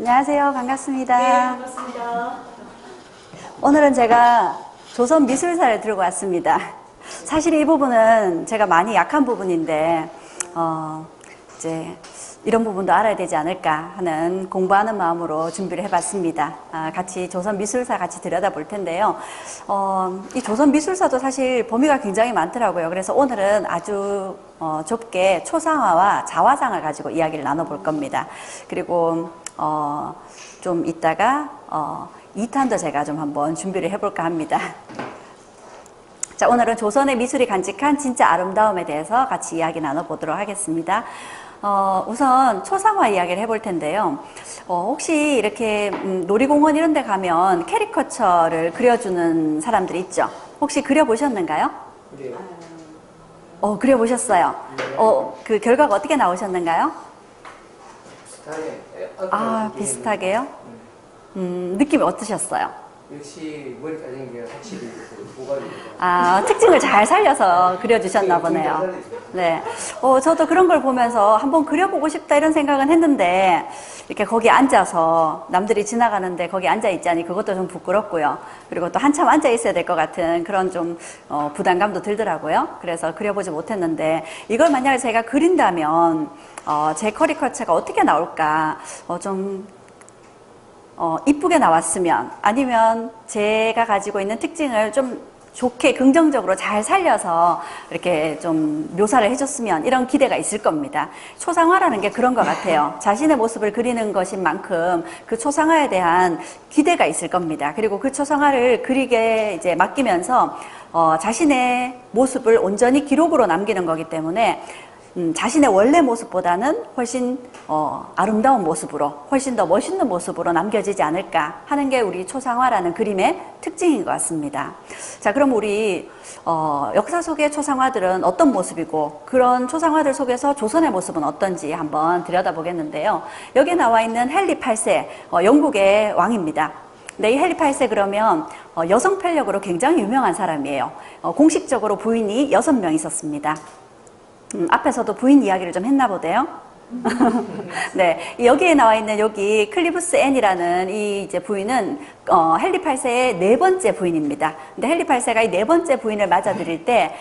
안녕하세요. 반갑습니다. 네, 반갑습니다. 오늘은 제가 조선 미술사를 들고 왔습니다. 사실 이 부분은 제가 많이 약한 부분인데, 이제 이런 부분도 알아야 되지 않을까 하는 공부하는 마음으로 준비를 해봤습니다. 같이 조선 미술사 같이 들여다볼 텐데요. 이 조선 미술사도 사실 범위가 굉장히 많더라고요. 그래서 오늘은 아주 좁게 초상화와 자화상을 가지고 이야기를 나눠볼 겁니다. 그리고 좀 이따가 2탄도 제가 좀 한번 준비를 해볼까 합니다. 자, 오늘은 조선의 미술이 간직한 진짜 아름다움에 대해서 같이 이야기 나눠보도록 하겠습니다. 우선 초상화 이야기를 해볼 텐데요. 혹시 이렇게 놀이공원 이런 데 가면 캐리커처를 그려주는 사람들이 있죠? 혹시 그려보셨는가요? 네. 그려보셨어요? 그 결과가 어떻게 나오셨는가요? 비슷하게요? 느낌이 어떠셨어요? 역시 머리 자른 게 확실히 보관이 특징을 잘 살려서 그려주셨나 보네요. 네. 저도 그런 걸 보면서 한번 그려보고 싶다 이런 생각은 했는데, 이렇게 거기 앉아서 남들이 지나가는데 거기 앉아있자니 그것도 좀 부끄럽고요. 그리고 또 한참 앉아있어야 될 것 같은 그런 좀 부담감도 들더라고요. 그래서 그려보지 못했는데, 이걸 만약에 제가 그린다면 제 커리컬처가 어떻게 나올까 좀 이쁘게 나왔으면, 아니면 제가 가지고 있는 특징을 좀 좋게 긍정적으로 잘 살려서 이렇게 좀 묘사를 해줬으면, 이런 기대가 있을 겁니다. 초상화라는 게 그런 것 같아요. 자신의 모습을 그리는 것인 만큼 그 초상화에 대한 기대가 있을 겁니다. 그리고 그 초상화를 그리게 이제 맡기면서 자신의 모습을 온전히 기록으로 남기는 거기 때문에 자신의 원래 모습보다는 훨씬 아름다운 모습으로, 훨씬 더 멋있는 모습으로 남겨지지 않을까 하는 게 우리 초상화라는 그림의 특징인 것 같습니다. 자, 그럼 우리 역사 속의 초상화들은 어떤 모습이고, 그런 초상화들 속에서 조선의 모습은 어떤지 한번 들여다보겠는데요. 여기에 나와 있는 헨리 8세, 영국의 왕입니다. 네, 이 헨리 8세 그러면 여성 편력으로 굉장히 유명한 사람이에요. 공식적으로 부인이 6명 있었습니다. 앞에서도 부인 이야기를 좀 했나 보대요. 네, 여기에 나와 있는 여기 클리브스 앤이라는 이 이제 부인은 헨리 8세의 4번째 부인입니다. 근데 헨리 8세가 이 4번째 부인을 맞아들일 때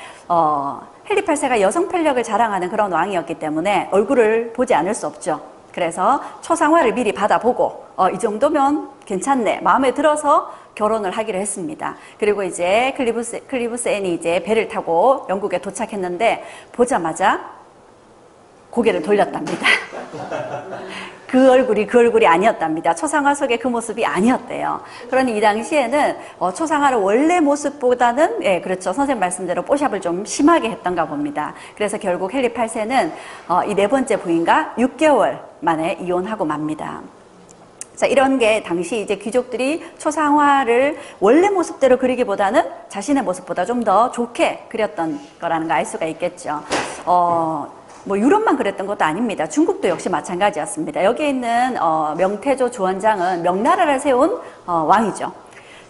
헨리 8세가 여성 편력을 자랑하는 그런 왕이었기 때문에 얼굴을 보지 않을 수 없죠. 그래서 초상화를 미리 받아보고 이 정도면 괜찮네, 마음에 들어서 결혼을 하기로 했습니다. 그리고 이제 클리브스 앤이 이제 배를 타고 영국에 도착했는데, 보자마자 고개를 돌렸답니다. 그 얼굴이 아니었답니다. 초상화 속의 그 모습이 아니었대요. 그러니 이 당시에는 초상화를 원래 모습보다는, 그렇죠, 선생님 말씀대로 뽀샵을 좀 심하게 했던가 봅니다. 그래서 결국 헨리 8세는 이 4번째 부인과 6개월 만에 이혼하고 맙니다. 자, 이런 게 당시 이제 귀족들이 초상화를 원래 모습대로 그리기보다는 자신의 모습보다 좀 더 좋게 그렸던 거라는 거 알 수가 있겠죠. 유럽만 그랬던 것도 아닙니다. 중국도 역시 마찬가지였습니다. 여기에 있는 명태조 주원장은 명나라를 세운 왕이죠.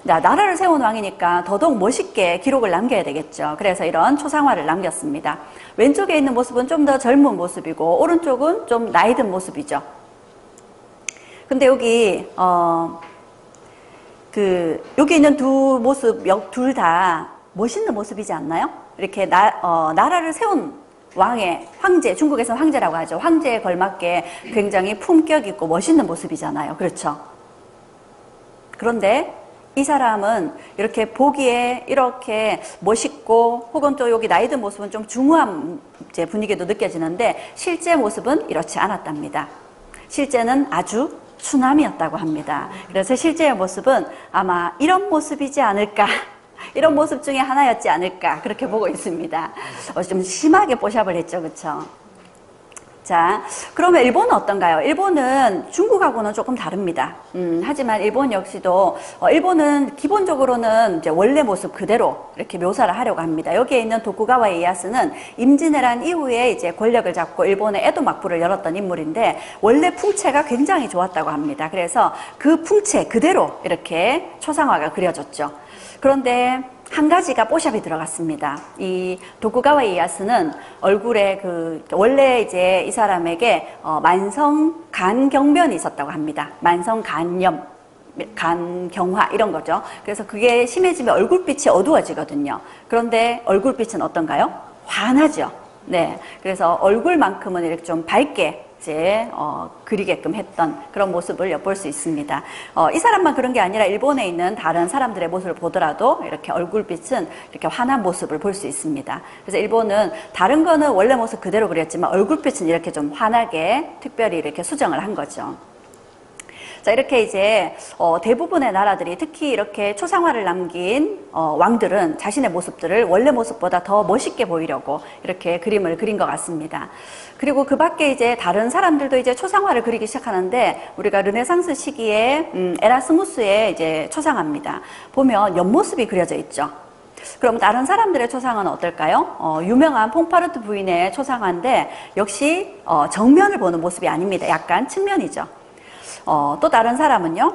나라를 세운 왕이니까 더더욱 멋있게 기록을 남겨야 되겠죠. 그래서 이런 초상화를 남겼습니다. 왼쪽에 있는 모습은 좀 더 젊은 모습이고, 오른쪽은 좀 나이 든 모습이죠. 근데 여기 여기 있는 두 모습 둘 다 멋있는 모습이지 않나요? 이렇게 나라를 세운 왕의 황제, 중국에서 황제라고 하죠. 황제에 걸맞게 굉장히 품격 있고 멋있는 모습이잖아요. 그렇죠? 그런데 이 사람은 이렇게 보기에 이렇게 멋있고, 혹은 또 여기 나이 든 모습은 좀 중후한 분위기도 느껴지는데, 실제 모습은 이렇지 않았답니다. 실제는 아주 추남이었다고 합니다. 그래서 실제의 모습은 아마 이런 모습이지 않을까, 이런 모습 중에 하나였지 않을까, 그렇게 보고 있습니다. 좀 심하게 뽀샵을 했죠, 그렇죠? 자, 그러면 일본은 어떤가요? 일본은 중국하고는 조금 다릅니다. 하지만 일본 역시도 일본은 기본적으로는 이제 원래 모습 그대로 이렇게 묘사를 하려고 합니다. 여기에 있는 도쿠가와 이에야스는 임진왜란 이후에 이제 권력을 잡고 일본의 에도 막부를 열었던 인물인데, 원래 풍채가 굉장히 좋았다고 합니다. 그래서 그 풍채 그대로 이렇게 초상화가 그려졌죠. 그런데 한 가지가 뽀샵이 들어갔습니다. 이 도쿠가와 이에야스는 얼굴에 원래 이제 이 사람에게 만성 간경변이 있었다고 합니다. 만성 간염, 간경화 이런 거죠. 그래서 그게 심해지면 얼굴빛이 어두워지거든요. 그런데 얼굴빛은 어떤가요? 환하죠. 네. 그래서 얼굴만큼은 이렇게 좀 밝게 이제 그리게끔 했던 그런 모습을 엿볼 수 있습니다. 이 사람만 그런 게 아니라 일본에 있는 다른 사람들의 모습을 보더라도 이렇게 얼굴빛은 이렇게 환한 모습을 볼 수 있습니다. 그래서 일본은 다른 거는 원래 모습 그대로 그렸지만 얼굴빛은 이렇게 좀 환하게 특별히 이렇게 수정을 한 거죠. 자, 이렇게 이제 대부분의 나라들이 특히 이렇게 초상화를 남긴 왕들은 자신의 모습들을 원래 모습보다 더 멋있게 보이려고 이렇게 그림을 그린 것 같습니다. 그리고 그 밖에 이제 다른 사람들도 이제 초상화를 그리기 시작하는데 우리가 르네상스 시기에 에라스무스의 이제 초상화입니다. 보면 옆모습이 그려져 있죠. 그럼 다른 사람들의 초상화는 어떨까요? 유명한 퐁파르트 부인의 초상화인데 역시 정면을 보는 모습이 아닙니다. 약간 측면이죠. 또 다른 사람은요,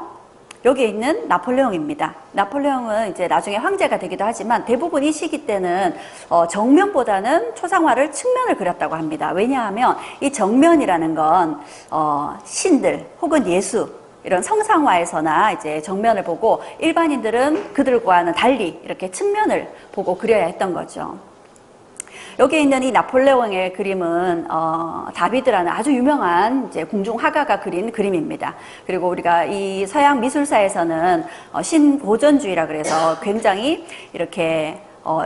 여기에 있는 나폴레옹입니다. 나폴레옹은 이제 나중에 황제가 되기도 하지만 대부분 이 시기 때는 정면보다는 초상화를 측면을 그렸다고 합니다. 왜냐하면 이 정면이라는 건 신들 혹은 예수 이런 성상화에서나 이제 정면을 보고 일반인들은 그들과는 달리 이렇게 측면을 보고 그려야 했던 거죠. 여기 있는 이 나폴레옹의 그림은 다비드라는 아주 유명한 이제 궁중 화가가 그린 그림입니다. 그리고 우리가 이 서양 미술사에서는 신고전주의라 그래서 굉장히 이렇게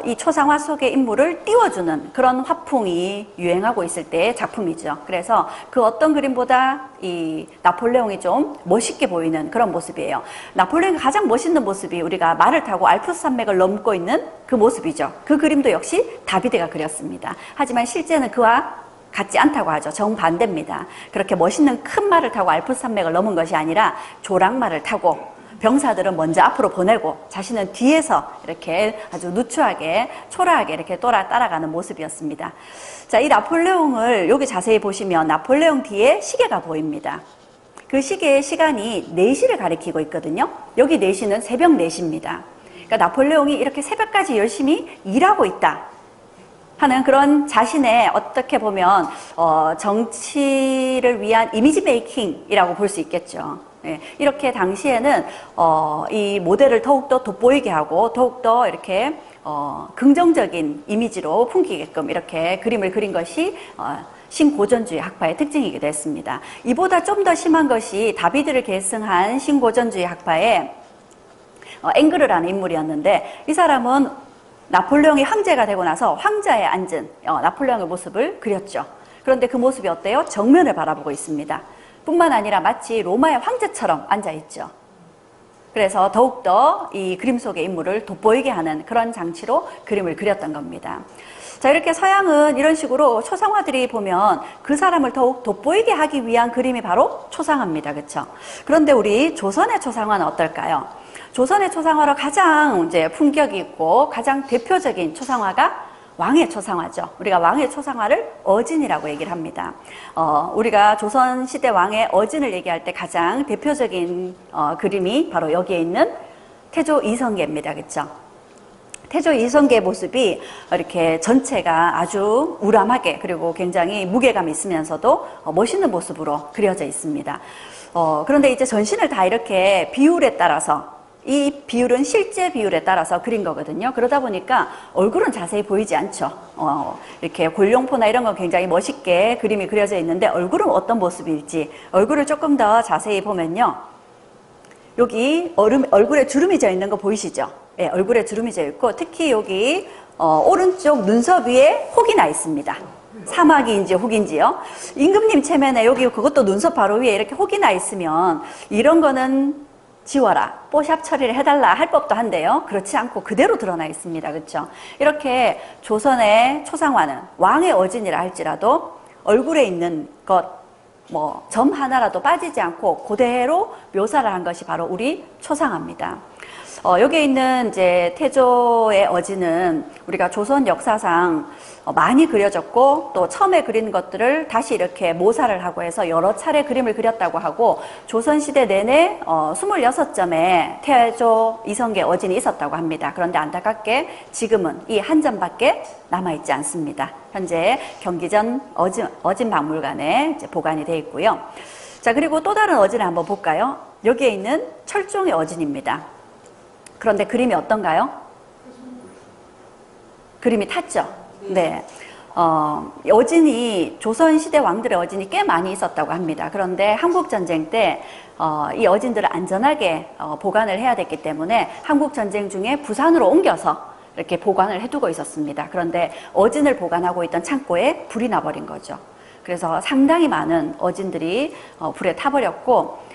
이 초상화 속의 인물을 띄워주는 그런 화풍이 유행하고 있을 때의 작품이죠. 그래서 그 어떤 그림보다 이 나폴레옹이 좀 멋있게 보이는 그런 모습이에요. 나폴레옹이 가장 멋있는 모습이 우리가 말을 타고 알프스 산맥을 넘고 있는 그 모습이죠. 그 그림도 역시 다비드가 그렸습니다. 하지만 실제는 그와 같지 않다고 하죠. 정반대입니다. 그렇게 멋있는 큰 말을 타고 알프스 산맥을 넘은 것이 아니라 조랑말을 타고 병사들은 먼저 앞으로 보내고 자신은 뒤에서 이렇게 아주 누추하게 초라하게 이렇게 따라가는 모습이었습니다. 자, 이 나폴레옹을 여기 자세히 보시면 나폴레옹 뒤에 시계가 보입니다. 그 시계의 시간이 4시를 가리키고 있거든요. 여기 4시는 새벽 4시입니다. 그러니까 나폴레옹이 이렇게 새벽까지 열심히 일하고 있다 하는 그런 자신의 어떻게 보면 정치를 위한 이미지 메이킹이라고 볼 수 있겠죠. 네, 이렇게 당시에는 이 모델을 더욱더 돋보이게 하고 더욱더 이렇게 긍정적인 이미지로 풍기게끔 이렇게 그림을 그린 것이 신고전주의 학파의 특징이기도 했습니다. 이보다 좀 더 심한 것이 다비드를 계승한 신고전주의 학파의 앵그르라는 인물이었는데 이 사람은 나폴레옹이 황제가 되고 나서 황자에 앉은 나폴레옹의 모습을 그렸죠. 그런데 그 모습이 어때요? 정면을 바라보고 있습니다. 뿐만 아니라 마치 로마의 황제처럼 앉아있죠. 그래서 더욱더 이 그림 속의 인물을 돋보이게 하는 그런 장치로 그림을 그렸던 겁니다. 자, 이렇게 서양은 이런 식으로 초상화들이 보면 그 사람을 더욱 돋보이게 하기 위한 그림이 바로 초상화입니다. 그렇죠? 그런데 우리 조선의 초상화는 어떨까요? 조선의 초상화로 가장 이제 품격이 있고 가장 대표적인 초상화가 왕의 초상화죠. 우리가 왕의 초상화를 어진이라고 얘기를 합니다. 우리가 조선시대 왕의 어진을 얘기할 때 가장 대표적인 그림이 바로 여기에 있는 태조 이성계입니다. 그렇죠? 태조 이성계의 모습이 이렇게 전체가 아주 우람하게 그리고 굉장히 무게감이 있으면서도 멋있는 모습으로 그려져 있습니다. 그런데 이제 전신을 다 이렇게 비율에 따라서 이 비율은 실제 비율에 따라서 그린 거거든요. 그러다 보니까 얼굴은 자세히 보이지 않죠. 이렇게 골룡포나 이런 건 굉장히 멋있게 그림이 그려져 있는데 얼굴은 어떤 모습일지 얼굴을 조금 더 자세히 보면요. 여기 얼굴에 주름이 져 있는 거 보이시죠? 네, 얼굴에 주름이 져 있고 특히 여기 오른쪽 눈썹 위에 혹이 나 있습니다. 사마귀인지 혹인지요. 임금님 체면에 여기 그것도 눈썹 바로 위에 이렇게 혹이 나 있으면 이런 거는 지워라, 뽀샵 처리를 해달라 할 법도 한데요. 그렇지 않고 그대로 드러나 있습니다. 그렇죠? 이렇게 조선의 초상화는 왕의 어진이라 할지라도 얼굴에 있는 것, 점 하나라도 빠지지 않고 그대로 묘사를 한 것이 바로 우리 초상화입니다. 여기에 있는 이제 태조의 어진은 우리가 조선 역사상 많이 그려졌고 또 처음에 그린 것들을 다시 이렇게 모사를 하고 해서 여러 차례 그림을 그렸다고 하고 조선시대 내내 26점의 태조 이성계 어진이 있었다고 합니다. 그런데 안타깝게 지금은 이 한 점밖에 남아있지 않습니다. 현재 경기전 어진박물관에 이제 보관이 되어 있고요. 자, 그리고 또 다른 어진을 한번 볼까요? 여기에 있는 철종의 어진입니다. 그런데 그림이 어떤가요? 그림이 탔죠? 네. 어진이, 조선시대 왕들의 어진이 꽤 많이 있었다고 합니다. 그런데 한국전쟁 때, 이 어진들을 안전하게 보관을 해야 됐기 때문에 한국전쟁 중에 부산으로 옮겨서 이렇게 보관을 해두고 있었습니다. 그런데 어진을 보관하고 있던 창고에 불이 나버린 거죠. 그래서 상당히 많은 어진들이 불에 타버렸고,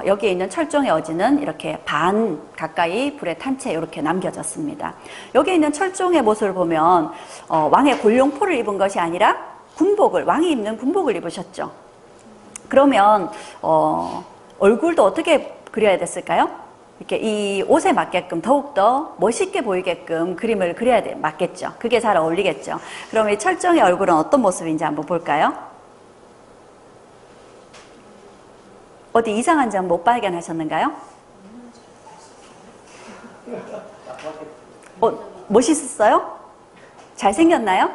여기에 있는 철종의 어진은 이렇게 반 가까이 불에 탄 채 이렇게 남겨졌습니다. 여기에 있는 철종의 모습을 보면 왕의 골룡포를 입은 것이 아니라 군복을, 왕이 입는 군복을 입으셨죠. 그러면 얼굴도 어떻게 그려야 됐을까요? 이렇게 이 옷에 맞게끔 더욱더 멋있게 보이게끔 그림을 그려야 맞겠죠. 그게 잘 어울리겠죠. 그럼 이 철종의 얼굴은 어떤 모습인지 한번 볼까요? 어디 이상한 점 못 발견하셨는가요? 멋있었어요? 잘생겼나요?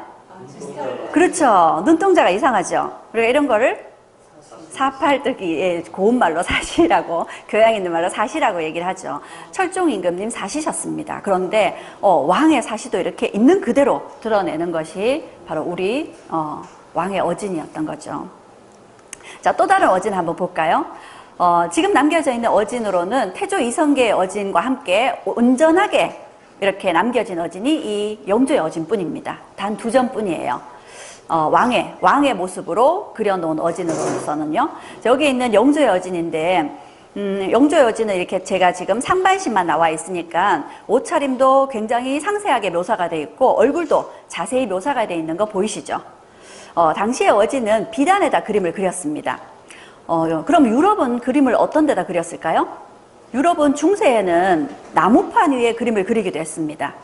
그렇죠. 눈동자가 이상하죠. 우리가 이런 거를 사팔뜨기의 고운 말로 사시라고, 교양 있는 말로 사시라고 얘기를 하죠. 철종 임금님 사시셨습니다. 그런데 왕의 사시도 이렇게 있는 그대로 드러내는 것이 바로 우리 왕의 어진이었던 거죠. 자, 또 다른 어진 한번 볼까요? 지금 남겨져 있는 어진으로는 태조 이성계의 어진과 함께 온전하게 이렇게 남겨진 어진이 이 영조의 어진뿐입니다. 단 2점뿐이에요. 왕의 모습으로 그려놓은 어진으로서는요. 여기 있는 영조의 어진인데, 영조의 어진은 이렇게 제가 지금 상반신만 나와 있으니까 옷차림도 굉장히 상세하게 묘사가 되어 있고 얼굴도 자세히 묘사가 되어 있는 거 보이시죠? 당시의 어진은 비단에다 그림을 그렸습니다. 그럼 유럽은 그림을 어떤 데다 그렸을까요? 유럽은 중세에는 나무판 위에 그림을 그리기도 했습니다.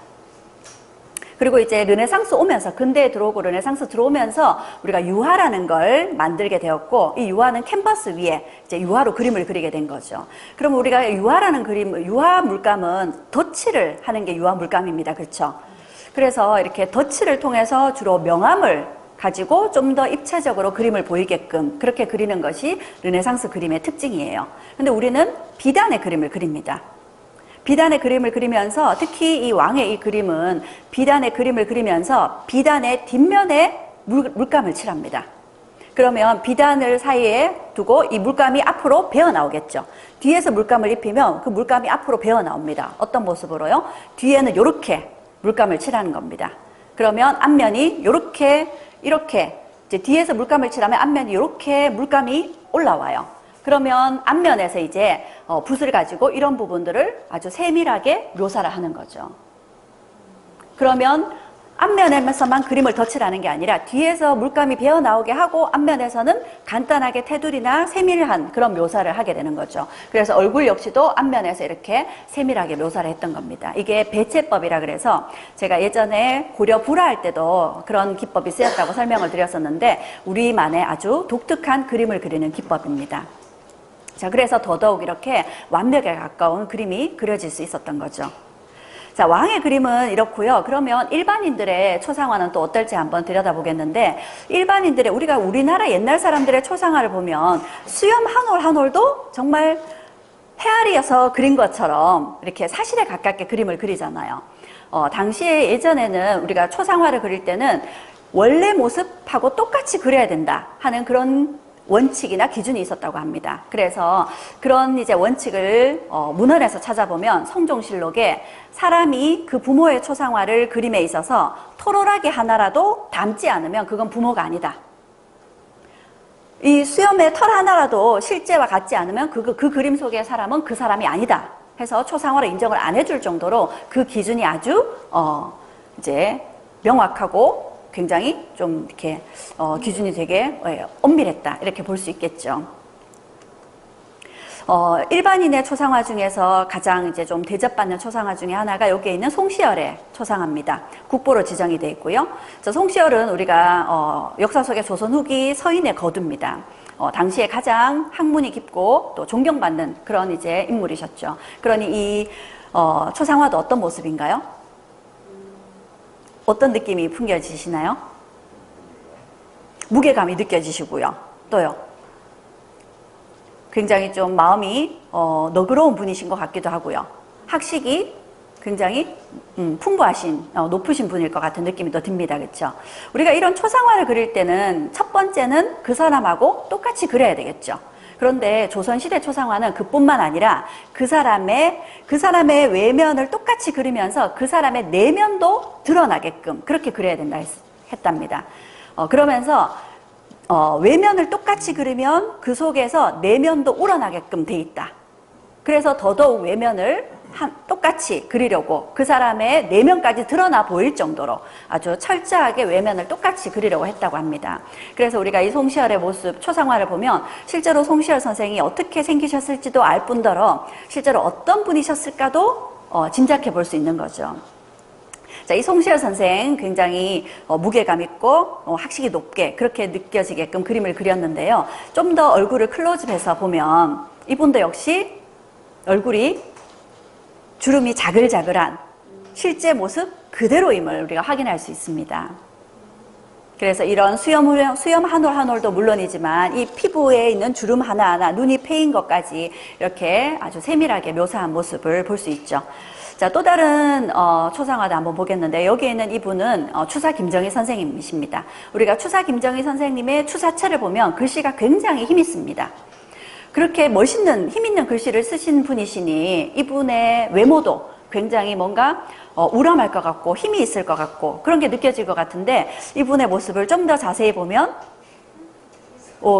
그리고 이제 르네상스 오면서, 근대에 들어오고 르네상스 들어오면서 우리가 유화라는 걸 만들게 되었고, 이 유화는 캔버스 위에 이제 유화로 그림을 그리게 된 거죠. 그럼 우리가 유화라는 그림, 유화 물감은 덧칠을 하는 게 유화 물감입니다. 그렇죠? 그래서 이렇게 덧칠을 통해서 주로 명암을 가지고 좀 더 입체적으로 그림을 보이게끔 그렇게 그리는 것이 르네상스 그림의 특징이에요. 근데 우리는 비단의 그림을 그립니다. 비단의 그림을 그리면서 특히 이 왕의 이 그림은 비단의 그림을 그리면서 비단의 뒷면에 물감을 칠합니다. 그러면 비단을 사이에 두고 이 물감이 앞으로 배어 나오겠죠. 뒤에서 물감을 입히면 그 물감이 앞으로 배어 나옵니다. 어떤 모습으로요? 뒤에는 이렇게 물감을 칠하는 겁니다. 그러면 앞면이 이렇게 이제 뒤에서 물감을 칠하면 앞면이 이렇게 물감이 올라와요. 그러면 앞면에서 이제 붓을 가지고 이런 부분들을 아주 세밀하게 묘사를 하는 거죠. 그러면 앞면에서만 그림을 덧칠하는 게 아니라 뒤에서 물감이 배어 나오게 하고 앞면에서는 간단하게 테두리나 세밀한 그런 묘사를 하게 되는 거죠. 그래서 얼굴 역시도 앞면에서 이렇게 세밀하게 묘사를 했던 겁니다. 이게 배채법이라 그래서 제가 예전에 고려 불화할 때도 그런 기법이 쓰였다고 설명을 드렸었는데 우리만의 아주 독특한 그림을 그리는 기법입니다. 자, 그래서 더더욱 이렇게 완벽에 가까운 그림이 그려질 수 있었던 거죠. 자, 왕의 그림은 이렇고요. 그러면 일반인들의 초상화는 또 어떨지 한번 들여다보겠는데, 일반인들의, 우리가 우리나라 옛날 사람들의 초상화를 보면 수염 한 올 한 올도 정말 헤아리어서 그린 것처럼 이렇게 사실에 가깝게 그림을 그리잖아요. 당시에 예전에는 우리가 초상화를 그릴 때는 원래 모습하고 똑같이 그려야 된다 하는 그런 원칙이나 기준이 있었다고 합니다. 그래서 그런 이제 원칙을 문헌에서 찾아보면 성종실록에 사람이 그 부모의 초상화를 그림에 있어서 토로라기 하나라도 닮지 않으면 그건 부모가 아니다. 이 수염의 털 하나라도 실제와 같지 않으면 그 그림 속의 사람은 그 사람이 아니다 해서 초상화로 인정을 안 해줄 정도로 그 기준이 아주 이제 명확하고 굉장히 좀 이렇게 기준이 되게 엄밀했다 이렇게 볼 수 있겠죠. 일반인의 초상화 중에서 가장 이제 좀 대접받는 초상화 중에 하나가 여기에 있는 송시열의 초상화입니다. 국보로 지정이 되어 있고요. 송시열은 우리가 역사 속의 조선 후기 서인의 거두입니다. 당시에 가장 학문이 깊고 또 존경받는 그런 이제 인물이셨죠. 그러니 이 초상화도 어떤 모습인가요? 어떤 느낌이 풍겨지시나요? 무게감이 느껴지시고요. 또요. 굉장히 좀 마음이 너그러운 분이신 것 같기도 하고요. 학식이 굉장히 풍부하신 높으신 분일 것 같은 느낌이 또 듭니다. 그렇죠? 우리가 이런 초상화를 그릴 때는 첫 번째는 그 사람하고 똑같이 그려야 되겠죠. 그런데 조선시대 초상화는 그뿐만 아니라 그 사람의 외면을 똑같이 그리면서 그 사람의 내면도 드러나게끔 그렇게 그려야 된다 했답니다. 그러면서 외면을 똑같이 그리면 그 속에서 내면도 우러나게끔 돼 있다. 그래서 더더욱 외면을 똑같이 그리려고 그 사람의 내면까지 드러나 보일 정도로 아주 철저하게 외면을 똑같이 그리려고 했다고 합니다. 그래서 우리가 이 송시열의 모습, 초상화를 보면 실제로 송시열 선생이 어떻게 생기셨을지도 알 뿐더러 실제로 어떤 분이셨을까도 짐작해 볼 수 있는 거죠. 자, 이 송시열 선생 굉장히 무게감 있고 학식이 높게 그렇게 느껴지게끔 그림을 그렸는데요. 좀 더 얼굴을 클로즈해서 보면 이분도 역시 얼굴이 주름이 자글자글한 실제 모습 그대로임을 우리가 확인할 수 있습니다. 그래서 이런 수염 한 올 한 올도 물론이지만 이 피부에 있는 주름 하나하나 눈이 패인 것까지 이렇게 아주 세밀하게 묘사한 모습을 볼 수 있죠. 자, 또 다른 초상화도 한번 보겠는데 여기에 있는 이분은 추사 김정희 선생님이십니다. 우리가 추사 김정희 선생님의 추사체를 보면 글씨가 굉장히 힘 있습니다. 그렇게 멋있는 힘 있는 글씨를 쓰신 분이시니 이분의 외모도 굉장히 뭔가 우람할 것 같고 힘이 있을 것 같고 그런 게 느껴질 것 같은데 이분의 모습을 좀 더 자세히 보면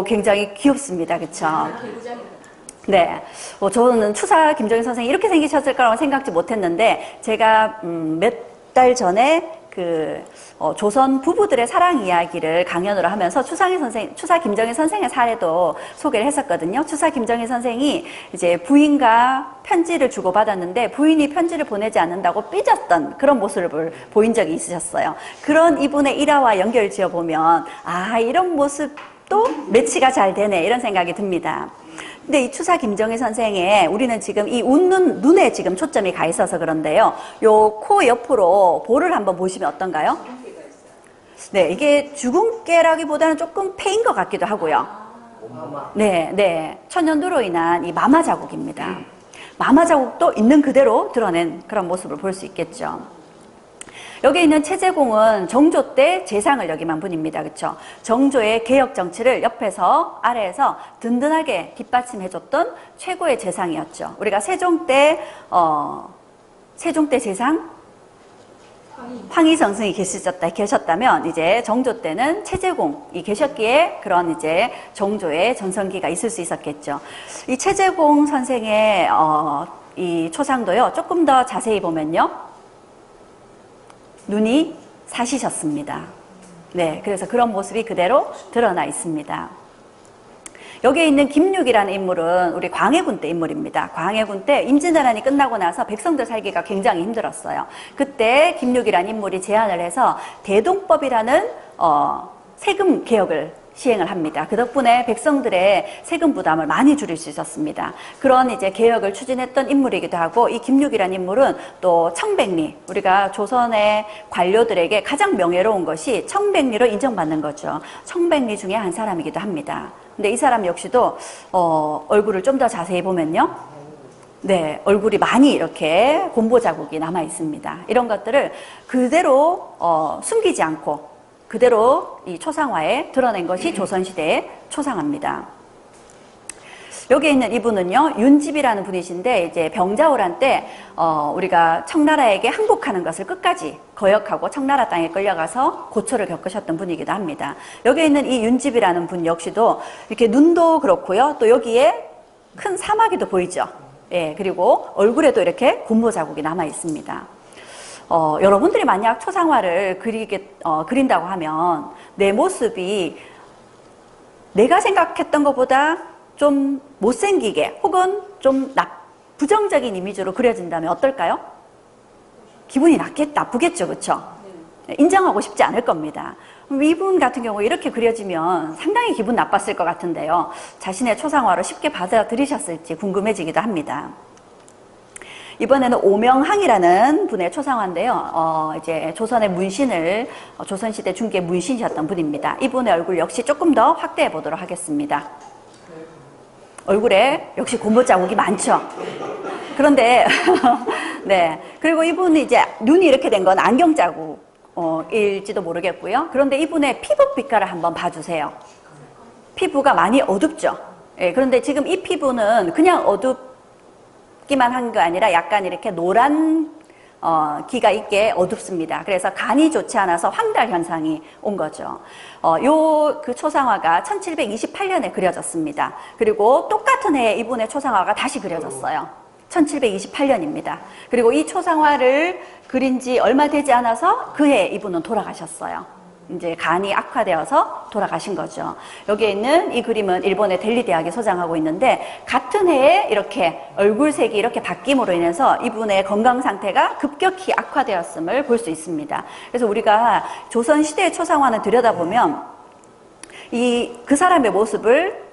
굉장히 귀엽습니다. 그렇죠? 네, 저는 추사 김정희 선생이 이렇게 생기셨을 거라고 생각지 못했는데 제가 몇 달 전에 조선 부부들의 사랑 이야기를 강연으로 하면서 추사 김정희 선생의 사례도 소개를 했었거든요. 추사 김정희 선생이 이제 부인과 편지를 주고받았는데 부인이 편지를 보내지 않는다고 삐졌던 그런 모습을 보인 적이 있으셨어요. 그런 이분의 일화와 연결 지어보면 이런 모습도 매치가 잘 되네 이런 생각이 듭니다. 근데 이 추사 김정희 선생의 우리는 지금 이 웃는 눈에 지금 초점이 가 있어서 그런데요. 요 코 옆으로 볼을 한번 보시면 어떤가요? 네, 이게 주근깨라기보다는 조금 패인 것 같기도 하고요. 네. 천연두로 인한 이 마마 자국입니다. 마마 자국도 있는 그대로 드러낸 그런 모습을 볼 수 있겠죠. 여기 있는 최재공은 정조 때 재상을 역임한 분입니다. 그렇죠? 정조의 개혁 정치를 옆에서 아래에서 든든하게 뒷받침해줬던 최고의 재상이었죠. 우리가 세종 때 재상 황희정 승이 계셨다면 이제 정조 때는 최재공이 계셨기에 그런 이제 정조의 전성기가 있을 수 있었겠죠. 이 최재공 선생의 이 초상도요. 조금 더 자세히 보면요. 눈이 사시셨습니다. 네, 그래서 그런 모습이 그대로 드러나 있습니다. 여기에 있는 김육이라는 인물은 우리 광해군 때 인물입니다. 광해군 때 임진왜란이 끝나고 나서 백성들 살기가 굉장히 힘들었어요. 그때 김육이라는 인물이 제안을 해서 대동법이라는 세금 개혁을 시행을 합니다. 그 덕분에 백성들의 세금 부담을 많이 줄일 수 있었습니다. 그런 이제 개혁을 추진했던 인물이기도 하고 이 김육이라는 인물은 또 청백리, 우리가 조선의 관료들에게 가장 명예로운 것이 청백리로 인정받는 거죠. 청백리 중에 한 사람이기도 합니다. 근데 이 사람 역시도 얼굴을 좀 더 자세히 보면요. 네, 얼굴이 많이 이렇게 곰보 자국이 남아 있습니다. 이런 것들을 그대로 숨기지 않고 그대로 이 초상화에 드러낸 것이 조선시대의 초상화입니다. 여기에 있는 이분은요, 윤집이라는 분이신데, 이제 병자호란 때, 우리가 청나라에게 항복하는 것을 끝까지 거역하고 청나라 땅에 끌려가서 고초를 겪으셨던 분이기도 합니다. 여기에 있는 이 윤집이라는 분 역시도 이렇게 눈도 그렇고요, 또 여기에 큰 사마귀도 보이죠. 예, 그리고 얼굴에도 이렇게 곰보 자국이 남아 있습니다. 여러분들이 만약 초상화를 그린다고 하면 내 모습이 내가 생각했던 것보다 좀 못생기게 혹은 좀 부정적인 이미지로 그려진다면 어떨까요? 기분이 나쁘겠죠, 그렇죠? 인정하고 싶지 않을 겁니다. 이분 같은 경우 이렇게 그려지면 상당히 기분 나빴을 것 같은데요. 자신의 초상화로 쉽게 받아들이셨을지 궁금해지기도 합니다. 이번에는 오명항이라는 분의 초상화인데요. 이제 조선의 문신을, 조선시대 중기의 문신이셨던 분입니다. 이분의 얼굴 역시 조금 더 확대해 보도록 하겠습니다. 얼굴에 역시 곰보 자국이 많죠. 그런데, 네. 그리고 이분이 이제 눈이 이렇게 된 건 안경 자국, 일지도 모르겠고요. 그런데 이분의 피부 빛깔을 한번 봐주세요. 피부가 많이 어둡죠. 예, 그런데 지금 이 피부는 그냥 어둡기만 한 거 아니라 약간 이렇게 노란 기가 있게 어둡습니다. 그래서 간이 좋지 않아서 황달 현상이 온 거죠. 그 초상화가 1728년에 그려졌습니다. 그리고 똑같은 해에 이분의 초상화가 다시 그려졌어요. 1728년입니다. 그리고 이 초상화를 그린 지 얼마 되지 않아서 그해 이분은 돌아가셨어요. 이제 간이 악화되어서 돌아가신 거죠. 여기에 있는 이 그림은 일본의 델리 대학이 소장하고 있는데 같은 해에 이렇게 얼굴색이 이렇게 바뀜으로 인해서 이분의 건강 상태가 급격히 악화되었음을 볼 수 있습니다. 그래서 우리가 조선시대의 초상화는 들여다보면 그 사람의 모습을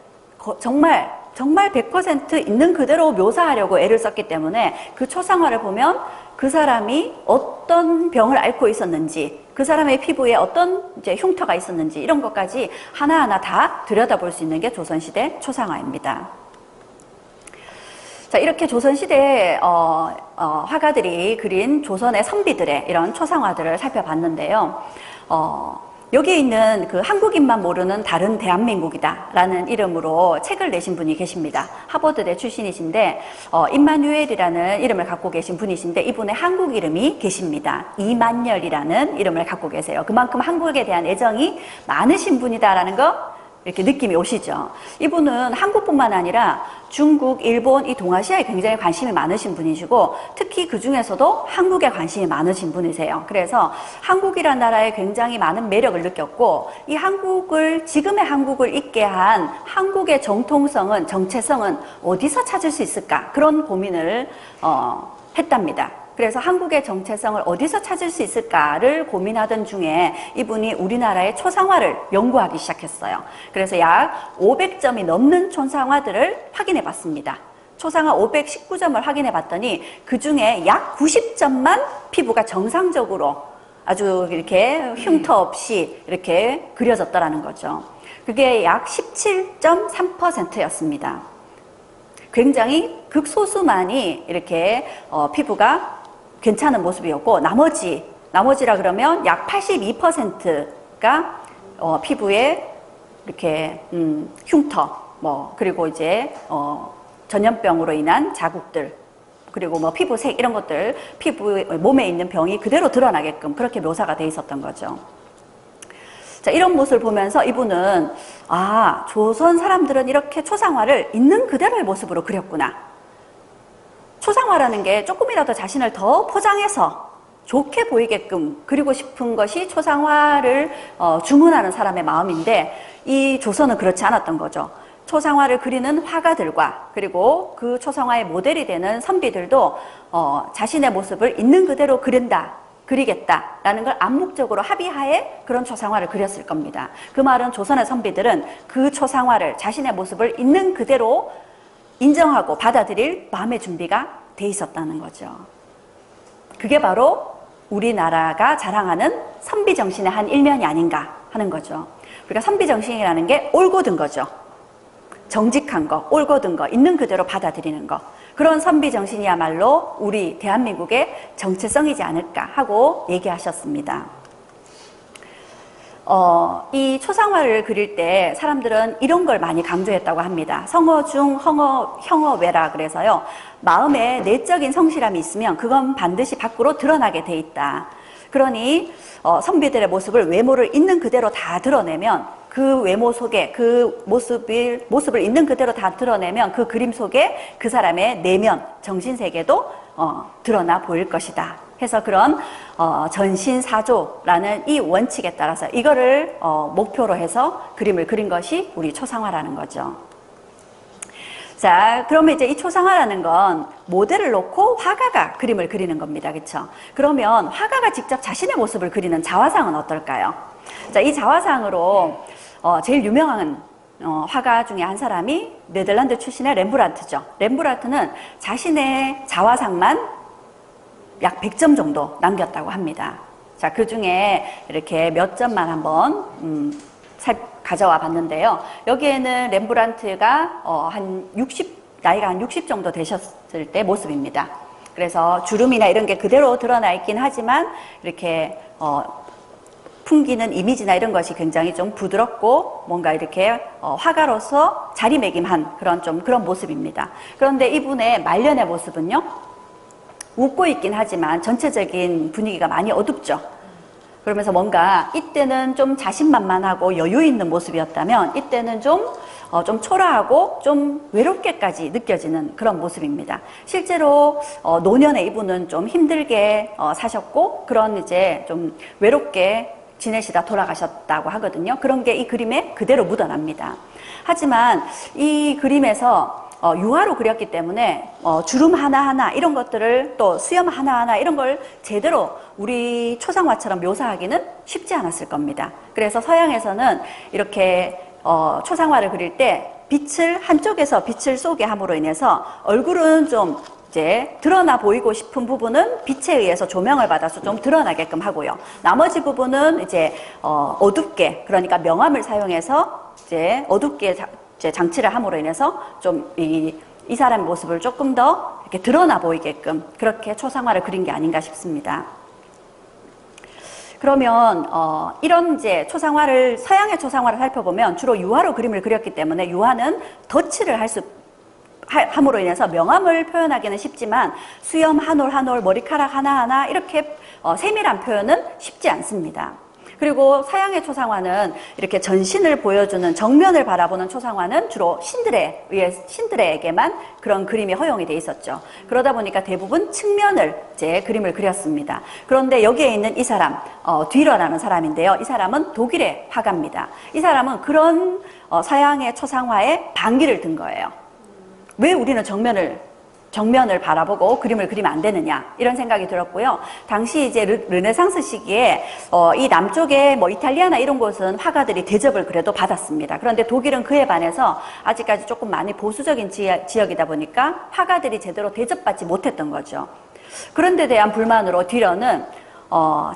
정말 100% 있는 그대로 묘사하려고 애를 썼기 때문에 그 초상화를 보면 그 사람이 어떤 병을 앓고 있었는지, 그 사람의 피부에 어떤 이제 흉터가 있었는지 이런 것까지 하나하나 다 들여다볼 수 있는 게 조선시대 초상화입니다. 자, 이렇게 조선시대 화가들이 그린 조선의 선비들의 이런 초상화들을 살펴봤는데요. 여기에 있는 그 한국인만 모르는 다른 대한민국이다 라는 이름으로 책을 내신 분이 계십니다. 하버드대 출신이신데 임마누엘이라는 이름을 갖고 계신 분이신데 이분의 한국 이름이 계십니다. 이만열이라는 이름을 갖고 계세요. 그만큼 한국에 대한 애정이 많으신 분이다라는 거 이렇게 느낌이 오시죠. 이분은 한국뿐만 아니라 중국, 일본, 이 동아시아에 굉장히 관심이 많으신 분이시고 특히 그 중에서도 한국에 관심이 많으신 분이세요. 그래서 한국이라는 나라에 굉장히 많은 매력을 느꼈고 이 지금의 한국을 있게 한 한국의 정통성은, 정체성은 어디서 찾을 수 있을까? 그런 고민을 했답니다. 그래서 한국의 정체성을 어디서 찾을 수 있을까를 고민하던 중에 이분이 우리나라의 초상화를 연구하기 시작했어요. 그래서 약 500점이 넘는 초상화들을 확인해 봤습니다. 초상화 519점을 확인해 봤더니 그 중에 약 90점만 피부가 정상적으로 아주 이렇게 흉터 없이 이렇게 그려졌더라는 거죠. 그게 약 17.3%였습니다. 굉장히 극소수만이 이렇게 피부가 괜찮은 모습이었고 나머지라 그러면 약 82%가 피부에 이렇게 흉터 그리고 이제 전염병으로 인한 자국들 그리고 피부색 이런 것들 몸에 있는 병이 그대로 드러나게끔 그렇게 묘사가 돼 있었던 거죠. 자, 이런 모습을 보면서 이분은 조선 사람들은 이렇게 초상화를 있는 그대로의 모습으로 그렸구나. 초상화라는 게 조금이라도 자신을 더 포장해서 좋게 보이게끔 그리고 싶은 것이 초상화를 주문하는 사람의 마음인데 이 조선은 그렇지 않았던 거죠. 초상화를 그리는 화가들과 그리고 그 초상화의 모델이 되는 선비들도 자신의 모습을 있는 그대로 그리겠다라는 걸 암묵적으로 합의하에 그런 초상화를 그렸을 겁니다. 그 말은 조선의 선비들은 그 초상화를 자신의 모습을 있는 그대로 인정하고 받아들일 마음의 준비가 돼 있었다는 거죠. 그게 바로 우리나라가 자랑하는 선비정신의 한 일면이 아닌가 하는 거죠. 우리가 선비정신이라는 게 올곧은 거죠. 정직한 거, 올곧은 거, 있는 그대로 받아들이는 거. 그런 선비정신이야말로 우리 대한민국의 정체성이지 않을까 하고 얘기하셨습니다. 이 초상화를 그릴 때 사람들은 이런 걸 많이 강조했다고 합니다. 성어중 형어외라 그래서요. 마음에 내적인 성실함이 있으면 그건 반드시 밖으로 드러나게 돼 있다. 그러니 선비들의 외모를 있는 그대로 다 드러내면 그 외모 속에 그 모습을 있는 그대로 다 드러내면 그 그림 속에 그 사람의 내면, 정신세계도 드러나 보일 것이다. 해서 그런 전신사조라는 이 원칙에 따라서 이거를 목표로 해서 그림을 그린 것이 우리 초상화라는 거죠. 자, 그러면 이제 이 초상화라는 건 모델을 놓고 화가가 그림을 그리는 겁니다. 그렇죠? 그러면 화가가 직접 자신의 모습을 그리는 자화상은 어떨까요? 자, 이 자화상으로 제일 유명한 화가 중에 한 사람이 네덜란드 출신의 렘브란트죠. 렘브란트는 자신의 자화상만 약 100점 정도 남겼다고 합니다. 자, 그 중에 이렇게 몇 점만 한번 가져와 봤는데요. 여기에는 렘브란트가 나이가 한 60 정도 되셨을 때 모습입니다. 그래서 주름이나 이런 게 그대로 드러나 있긴 하지만 이렇게 풍기는 이미지나 이런 것이 굉장히 좀 부드럽고 뭔가 이렇게 화가로서 자리매김한 그런 모습입니다. 그런데 이분의 말년의 모습은요, 웃고 있긴 하지만 전체적인 분위기가 많이 어둡죠. 그러면서 뭔가 이때는 좀 자신만만하고 여유 있는 모습이었다면 이때는 좀 초라하고 좀 외롭게까지 느껴지는 그런 모습입니다. 실제로 노년에 이분은 좀 힘들게 사셨고 그런 이제 좀 외롭게 지내시다 돌아가셨다고 하거든요. 그런 게 이 그림에 그대로 묻어납니다. 하지만 이 그림에서 유화로 그렸기 때문에 주름 하나하나 이런 것들을 또 수염 하나하나 이런 걸 제대로 우리 초상화처럼 묘사하기는 쉽지 않았을 겁니다. 그래서 서양에서는 이렇게 초상화를 그릴 때 한쪽에서 빛을 쏘게 함으로 인해서 얼굴은 좀 이제 드러나 보이고 싶은 부분은 빛에 의해서 조명을 받아서 좀 드러나게끔 하고요. 나머지 부분은 이제 어둡게, 그러니까 명암을 사용해서 이제 어둡게 장치를 함으로 인해서 좀 이 사람의 모습을 조금 더 이렇게 드러나 보이게끔 그렇게 초상화를 그린 게 아닌가 싶습니다. 그러면 이런 이제 서양의 초상화를 살펴보면 주로 유화로 그림을 그렸기 때문에 유화는 덧칠을 함으로 인해서 명암을 표현하기는 쉽지만 수염 한 올 한 올, 머리카락 하나하나 이렇게 세밀한 표현은 쉽지 않습니다. 그리고 서양의 초상화는 이렇게 전신을 보여주는 정면을 바라보는 초상화는 주로 신들에게만 그런 그림이 허용이 돼 있었죠. 그러다 보니까 대부분 측면을 이제 그림을 그렸습니다. 그런데 여기에 있는 이 사람, 듀러라는 사람인데요. 이 사람은 독일의 화가입니다. 이 사람은 그런 서양의 초상화에 반기를 든 거예요. 왜 우리는 정면을 바라보고 그림을 그리면 안 되느냐 이런 생각이 들었고요. 당시 이제 르네상스 시기에 이 남쪽의 뭐 이탈리아나 이런 곳은 화가들이 대접을 그래도 받았습니다. 그런데 독일은 그에 반해서 아직까지 조금 많이 보수적인 지역이다 보니까 화가들이 제대로 대접받지 못했던 거죠. 그런 데 대한 불만으로 듀러는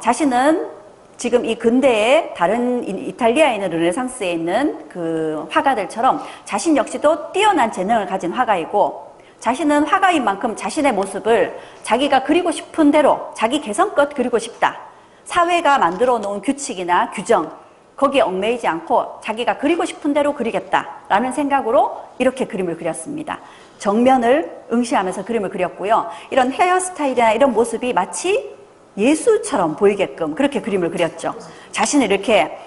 자신은 지금 이 근대의 다른 이탈리아에 있는 르네상스에 있는 그 화가들처럼 자신 역시도 뛰어난 재능을 가진 화가이고 자신은 화가인 만큼 자신의 모습을 자기가 그리고 싶은 대로 자기 개성껏 그리고 싶다. 사회가 만들어 놓은 규칙이나 규정 거기에 얽매이지 않고 자기가 그리고 싶은 대로 그리겠다라는 생각으로 이렇게 그림을 그렸습니다. 정면을 응시하면서 그림을 그렸고요. 이런 헤어스타일이나 이런 모습이 마치 예수처럼 보이게끔 그렇게 그림을 그렸죠. 자신을 이렇게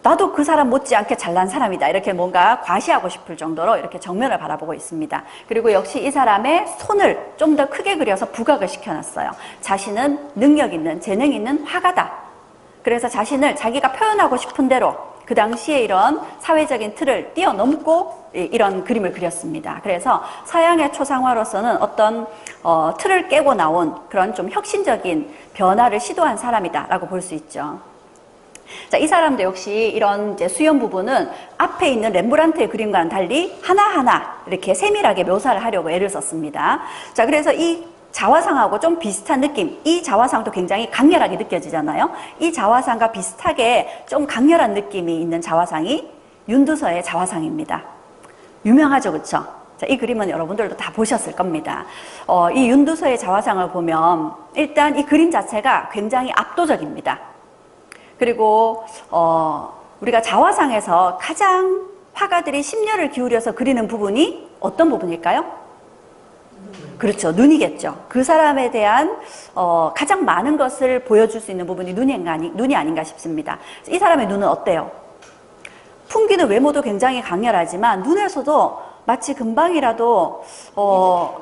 나도 그 사람 못지않게 잘난 사람이다 이렇게 뭔가 과시하고 싶을 정도로 이렇게 정면을 바라보고 있습니다. 그리고 역시 이 사람의 손을 좀 더 크게 그려서 부각을 시켜놨어요. 자신은 능력 있는 재능 있는 화가다. 그래서 자신을 자기가 표현하고 싶은 대로 그 당시에 이런 사회적인 틀을 뛰어넘고 이런 그림을 그렸습니다. 그래서 서양의 초상화로서는 어떤 틀을 깨고 나온 그런 좀 혁신적인 변화를 시도한 사람이다라고 볼 수 있죠. 자, 이 사람도 역시 이런 이제 수염 부분은 앞에 있는 렘브란트의 그림과는 달리 하나하나 이렇게 세밀하게 묘사를 하려고 애를 썼습니다. 자, 그래서 이 자화상하고 좀 비슷한 느낌, 이 자화상도 굉장히 강렬하게 느껴지잖아요. 이 자화상과 비슷하게 좀 강렬한 느낌이 있는 자화상이 윤두서의 자화상입니다. 유명하죠, 그렇죠? 자, 이 그림은 여러분들도 다 보셨을 겁니다. 이 윤두서의 자화상을 보면 일단 이 그림 자체가 굉장히 압도적입니다. 그리고 우리가 자화상에서 가장 화가들이 심려를 기울여서 그리는 부분이 어떤 부분일까요? 그렇죠. 눈이겠죠. 그 사람에 대한 가장 많은 것을 보여줄 수 있는 부분이 눈이 아닌가 싶습니다. 이 사람의 눈은 어때요? 풍기는 외모도 굉장히 강렬하지만 눈에서도 마치 금방이라도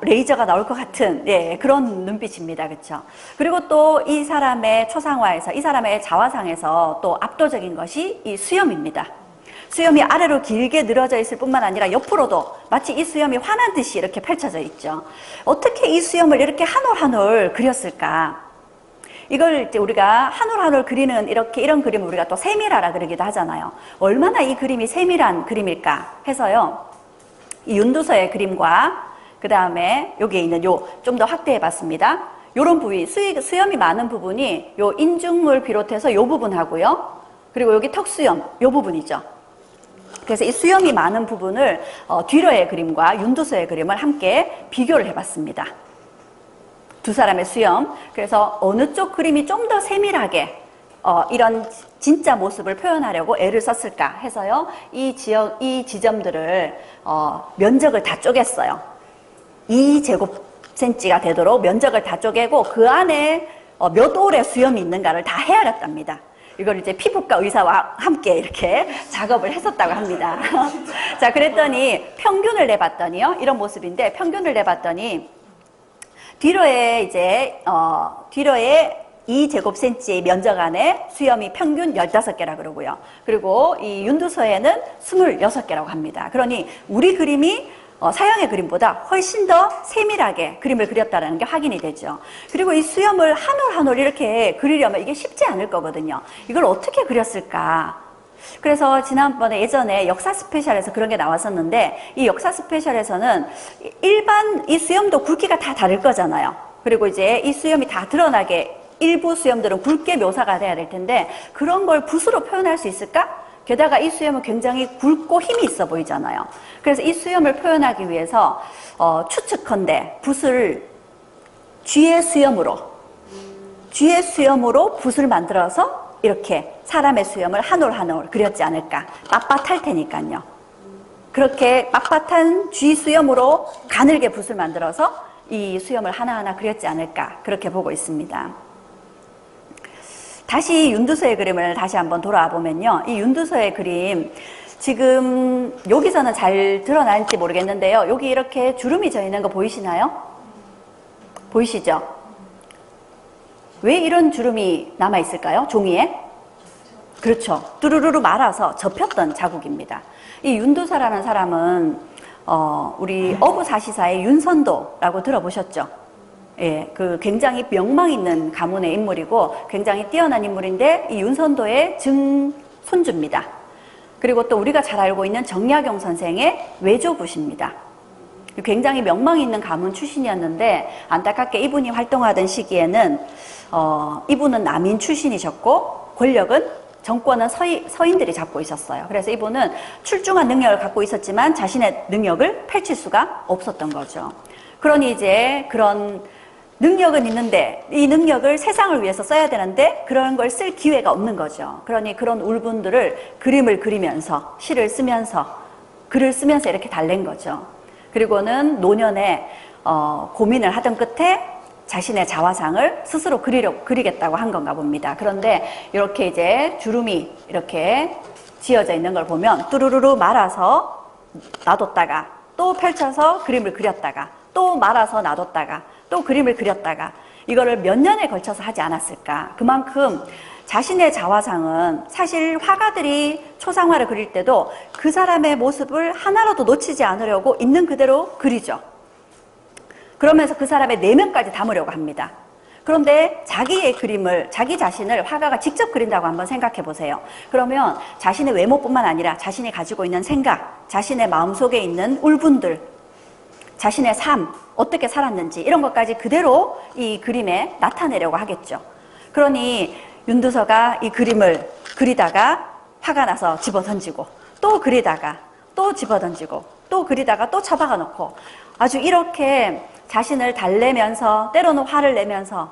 레이저가 나올 것 같은 그런 눈빛입니다. 그렇죠? 그리고 또 이 사람의 초상화에서 이 사람의 자화상에서 또 압도적인 것이 이 수염입니다. 수염이 아래로 길게 늘어져 있을 뿐만 아니라 옆으로도 마치 이 수염이 환한 듯이 이렇게 펼쳐져 있죠. 어떻게 이 수염을 이렇게 한 올 한 올 그렸을까? 이걸 이제 우리가 한 올 한 올 그리는 이런 그림을 우리가 또 세밀하라 그러기도 하잖아요. 얼마나 이 그림이 세밀한 그림일까 해서요. 이 윤두서의 그림과 그 다음에 여기에 있는 요 좀 더 확대해 봤습니다. 요런 부위, 수염이 많은 부분이 요 인중을 비롯해서 요 부분하고요. 그리고 여기 턱수염, 요 부분이죠. 그래서 이 수염이 많은 부분을 뒤로의 그림과 윤두서의 그림을 함께 비교를 해봤습니다. 두 사람의 수염. 그래서 어느 쪽 그림이 좀 더 세밀하게 이런 진짜 모습을 표현하려고 애를 썼을까 해서요. 이 지점들을 면적을 다 쪼갰어요. 2제곱센치가 되도록 면적을 다 쪼개고 그 안에 몇 올의 수염이 있는가를 다 헤아렸답니다. 이걸 이제 피부과 의사와 함께 이렇게 작업을 했었다고 합니다. 자, 그랬더니 평균을 내봤더니요. 이런 모습인데 평균을 내봤더니 뒤로에 2제곱센치 면적 안에 수염이 평균 15개라 그러고요. 그리고 이 윤두서에는 26개라고 합니다. 그러니 우리 그림이 서양의 그림보다 훨씬 더 세밀하게 그림을 그렸다는 게 확인이 되죠. 그리고 이 수염을 한 올 한 올 이렇게 그리려면 이게 쉽지 않을 거거든요. 이걸 어떻게 그렸을까? 그래서 지난번에 예전에 역사 스페셜에서 그런 게 나왔었는데 이 역사 스페셜에서는 일반 이 수염도 굵기가 다 다를 거잖아요. 그리고 이제 이 수염이 다 드러나게 일부 수염들은 굵게 묘사가 돼야 될 텐데 그런 걸 붓으로 표현할 수 있을까? 게다가 이 수염은 굉장히 굵고 힘이 있어 보이잖아요. 그래서 이 수염을 표현하기 위해서 추측컨대 붓을 쥐의 수염으로 붓을 만들어서 이렇게 사람의 수염을 한 올 한 올 그렸지 않을까. 빳빳할 테니까요. 그렇게 빳빳한 쥐 수염으로 가늘게 붓을 만들어서 이 수염을 하나하나 그렸지 않을까. 그렇게 보고 있습니다. 다시 윤두서의 그림을 다시 한번 돌아와 보면요. 이 윤두서의 그림 지금 여기서는 잘 드러날지 모르겠는데요. 여기 이렇게 주름이 져 있는 거 보이시나요? 보이시죠? 왜 이런 주름이 남아 있을까요? 종이에? 그렇죠. 뚜루루루 말아서 접혔던 자국입니다. 이 윤두서라는 사람은 우리 어부사시사의 윤선도라고 들어보셨죠? 예, 그 굉장히 명망 있는 가문의 인물이고 굉장히 뛰어난 인물인데 이 윤선도의 증손주입니다. 그리고 또 우리가 잘 알고 있는 정약용 선생의 외조부십니다. 굉장히 명망 있는 가문 출신이었는데 안타깝게 이분이 활동하던 시기에는 이분은 남인 출신이셨고 권력은 정권은 서인들이 잡고 있었어요. 그래서 이분은 출중한 능력을 갖고 있었지만 자신의 능력을 펼칠 수가 없었던 거죠. 그러니 이제 그런 능력은 있는데 이 능력을 세상을 위해서 써야 되는데 그런 걸 쓸 기회가 없는 거죠. 그러니 그런 울분들을 그림을 그리면서 시를 쓰면서 글을 쓰면서 이렇게 달랜 거죠. 그리고는 노년에 고민을 하던 끝에 자신의 자화상을 스스로 그리겠다고 한 건가 봅니다. 그런데 이렇게 이제 주름이 이렇게 지어져 있는 걸 보면 뚜루루루 말아서 놔뒀다가 또 펼쳐서 그림을 그렸다가 또 말아서 놔뒀다가 또 그림을 그렸다가 이거를 몇 년에 걸쳐서 하지 않았을까. 그만큼 자신의 자화상은 사실 화가들이 초상화를 그릴 때도 그 사람의 모습을 하나라도 놓치지 않으려고 있는 그대로 그리죠. 그러면서 그 사람의 내면까지 담으려고 합니다. 그런데 자기의 그림을, 자기 자신을 화가가 직접 그린다고 한번 생각해 보세요. 그러면 자신의 외모뿐만 아니라 자신이 가지고 있는 생각, 자신의 마음속에 있는 울분들, 자신의 삶, 어떻게 살았는지 이런 것까지 그대로 이 그림에 나타내려고 하겠죠. 그러니 윤두서가 이 그림을 그리다가 화가 나서 집어던지고 또 그리다가 또 집어던지고 또 그리다가 또 처박아 놓고 아주 이렇게 자신을 달래면서 때로는 화를 내면서